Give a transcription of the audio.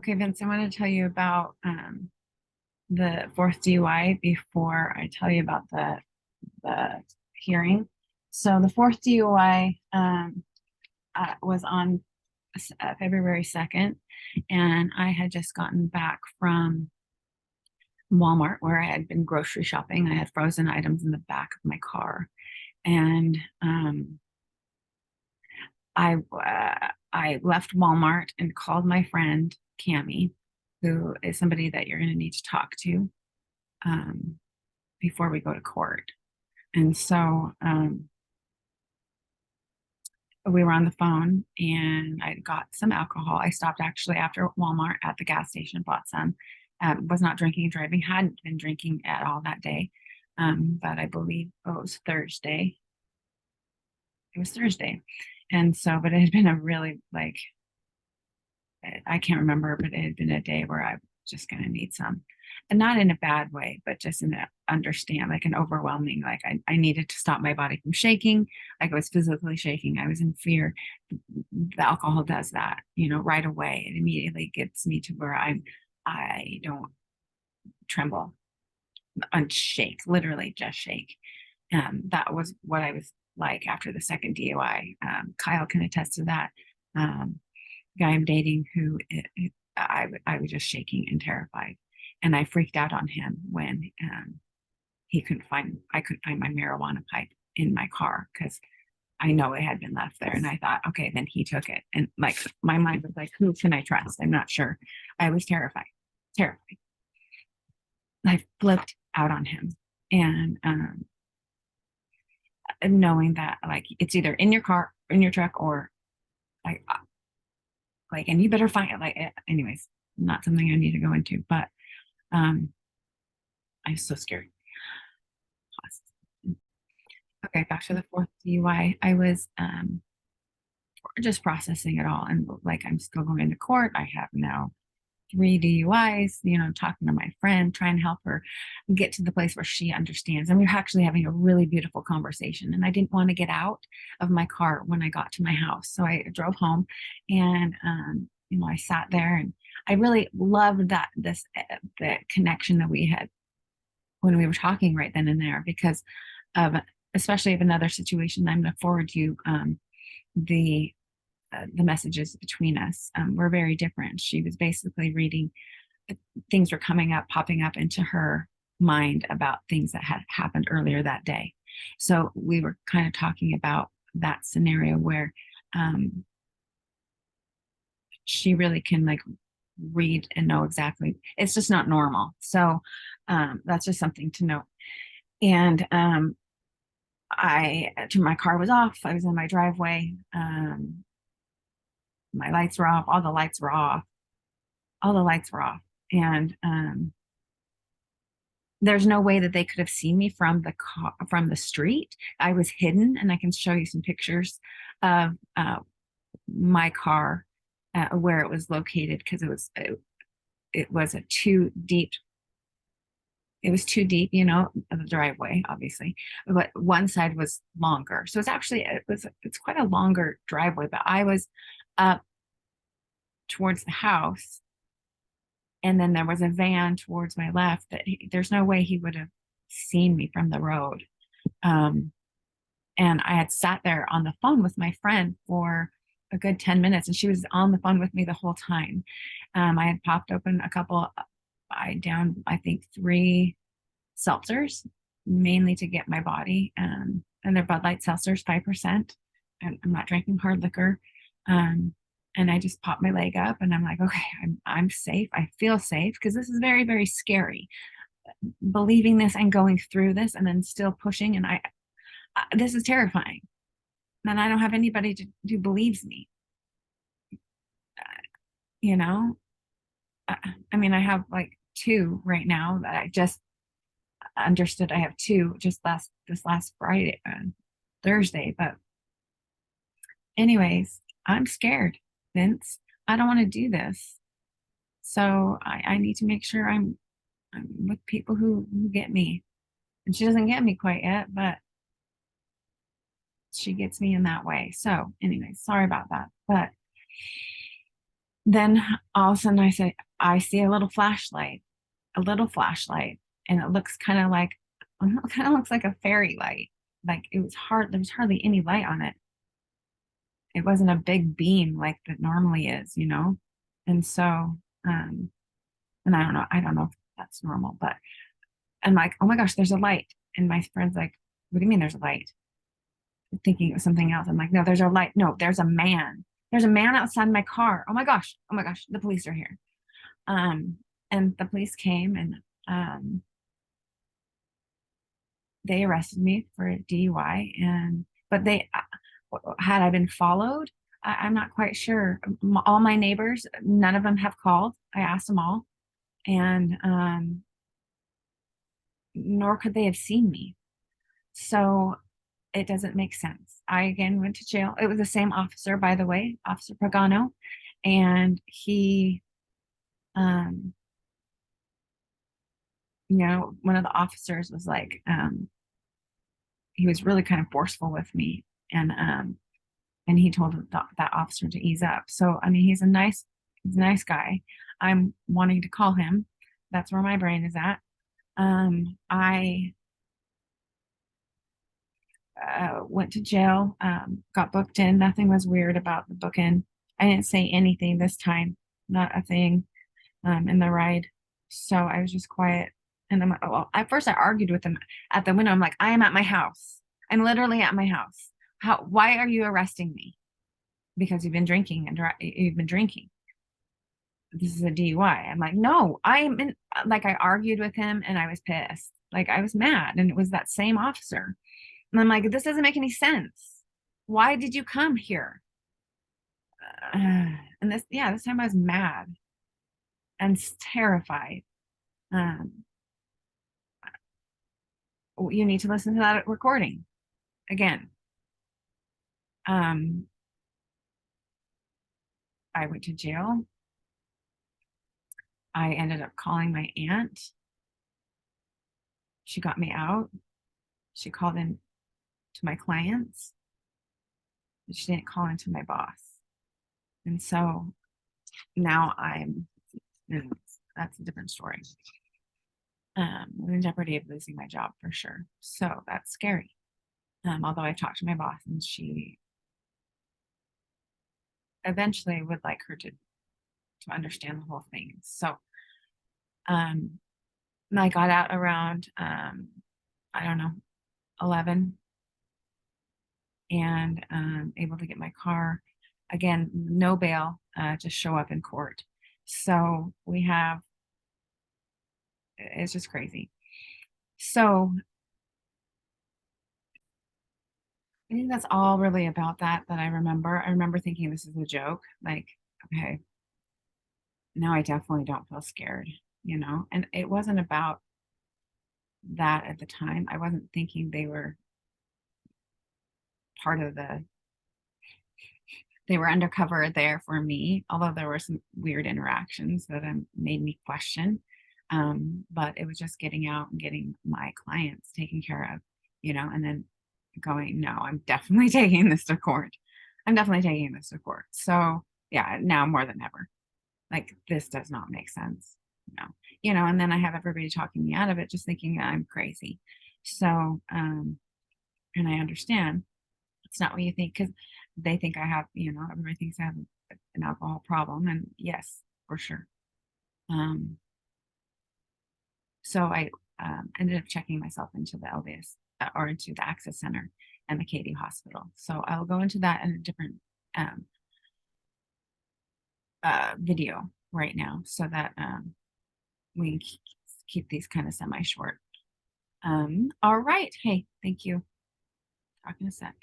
Okay, Vince, I want to tell you about the fourth DUI before I tell you about the hearing. So the fourth DUI was on February 2nd, and I had just gotten back from Walmart where I had been grocery shopping. I had frozen items in the back of my car, and I left Walmart and called my friend Cami, who is somebody that you're going to need to talk to um, before we go to court. And so we were on the phone and I got some alcohol. I stopped actually after Walmart at the gas station, bought some. Was not drinking and driving, hadn't been drinking at all that day. But I believe it was Thursday. It was Thursday. And so, but it had been a really I can't remember, but it had been a day where I was just going to need some, and not in a bad way, but just in a understand, like an overwhelming, like I needed to stop my body from shaking. Like I was physically shaking. I was in fear. The alcohol does that, right away. It immediately gets me to where I don't tremble and shake, literally just shake. That was what I was like after the second DUI. Kyle can attest to that. Guy I'm dating who I was just shaking and terrified. And I freaked out on him when I couldn't find my marijuana pipe in my car because I know it had been left there. And I thought, okay, then he took it. And like my mind was like, who can I trust? I'm not sure. I was terrified, terrified. I flipped out on him. And knowing that like it's either in your car, in your truck, or like and you better find it. Anyways, not something I need to go into, but um, I'm so scared. Okay, back to the fourth DUI. I was just processing it all, and like I'm still going to court. I have now three DUIs. Talking to my friend, trying to help her get to the place where she understands. And we we're actually having a really beautiful conversation. And I didn't want to get out of my car when I got to my house, so I drove home, and I sat there, and I really loved that the connection that we had when we were talking right then and there because of especially of another situation. I'm going to forward you the the messages between us were very different. She was basically reading things were coming up, popping up into her mind about things that had happened earlier that day. So we were kind of talking about that scenario where she really can like read and know exactly. It's just not normal. So that's just something to note. And my car was off. I was in my driveway. My lights were off. All the lights were off. All the lights were off. And there's no way that they could have seen me from from the street. I was hidden, and I can show you some pictures of my car where it was located because it was a too deep. It was too deep, the driveway, obviously, but one side was longer. So it's quite a longer driveway, but I was up towards the house, and then there was a van towards my left there's no way he would have seen me from the road. Um, and I had sat there on the phone with my friend for a good 10 minutes, and she was on the phone with me the whole time. I had popped open a couple, I down, I think, three seltzers, mainly to get my body. And they're Bud Light seltzers, 5%. I'm not drinking hard liquor. And I just popped my leg up, and I'm like, okay, I'm safe. I feel safe because this is very, very scary. Believing this and going through this, and then still pushing, and this is terrifying. And I don't have anybody who believes me. You know, I mean, I have like two right now that I just understood. I have two just this last Friday, Thursday. But anyways, I'm scared, Vince. I don't want to do this. So I need to make sure I'm with people who get me. And she doesn't get me quite yet, but she gets me in that way. So, anyways, sorry about that. But Then all of a sudden I say, I see a little flashlight, and it looks kind of like, kind of looks like a fairy light. Like it was hard, there was hardly any light on it. It wasn't a big beam like that normally is, you know? And so, um, and I don't know if that's normal, but I'm like, oh my gosh, there's a light. And my friend's like, what do you mean there's a light? Thinking it was something else. I'm like, no, there's a light. No, there's a man. There's a man outside my car. Oh my gosh. Oh my gosh. The police are here. Um, and the police came, and um, they arrested me for DUI. And but they had I been followed, I'm not quite sure. All my neighbors, none of them have called. I asked them all, and nor could they have seen me. So it doesn't make sense. I again went to jail. It was the same officer, by the way, Officer Pagano, and he, um, one of the officers was like, he was really kind of forceful with me, and he told that officer to ease up. So I mean, he's a nice guy. I'm wanting to call him. That's where my brain is at. I went to jail, got booked in. Nothing was weird about the booking. I didn't say anything this time, not a thing, in the ride. So I was just quiet. And I'm like, oh, well, at first I argued with him at the window. I'm like, I am at my house. I'm literally at my house. Why are you arresting me? Because you've been drinking and you've been drinking. This is a DUI. I'm like, no, I'm in, like, I argued with him and I was pissed. Like I was mad, and it was that same officer. And I'm like, this doesn't make any sense. Why did you come here? And this time I was mad and terrified. Um, you need to listen to that recording again. Um, I went to jail. I ended up calling my aunt. She got me out. She called in to my clients, but she didn't call into my boss. And so now that's a different story. I'm in jeopardy of losing my job for sure. So that's scary. Although I talked to my boss, and she eventually would like her to understand the whole thing. So um, I got out around I don't know, 11, and able to get my car. Again, no bail, just show up in court. So it's just crazy. So I think that's all really about that I remember. I remember thinking this is a joke. Like, okay, now I definitely don't feel scared, And it wasn't about that at the time. I wasn't thinking they were part of they were undercover there for me, although there were some weird interactions that made me question. But it was just getting out and getting my clients taken care of, and then going, no, I'm definitely taking this to court. I'm definitely taking this to court. So yeah, now more than ever, like this does not make sense. No, and then I have everybody talking me out of it, just thinking that I'm crazy. So, and I understand it's not what you think, because they think I have, everybody thinks I have an alcohol problem. And yes, for sure. Um, so I ended up checking myself into the LDS, or into the Access Center and the Katy Hospital. So I'll go into that in a different um, video right now, so that we can keep these kind of semi short. All right. Hey, thank you. Talk in a sec.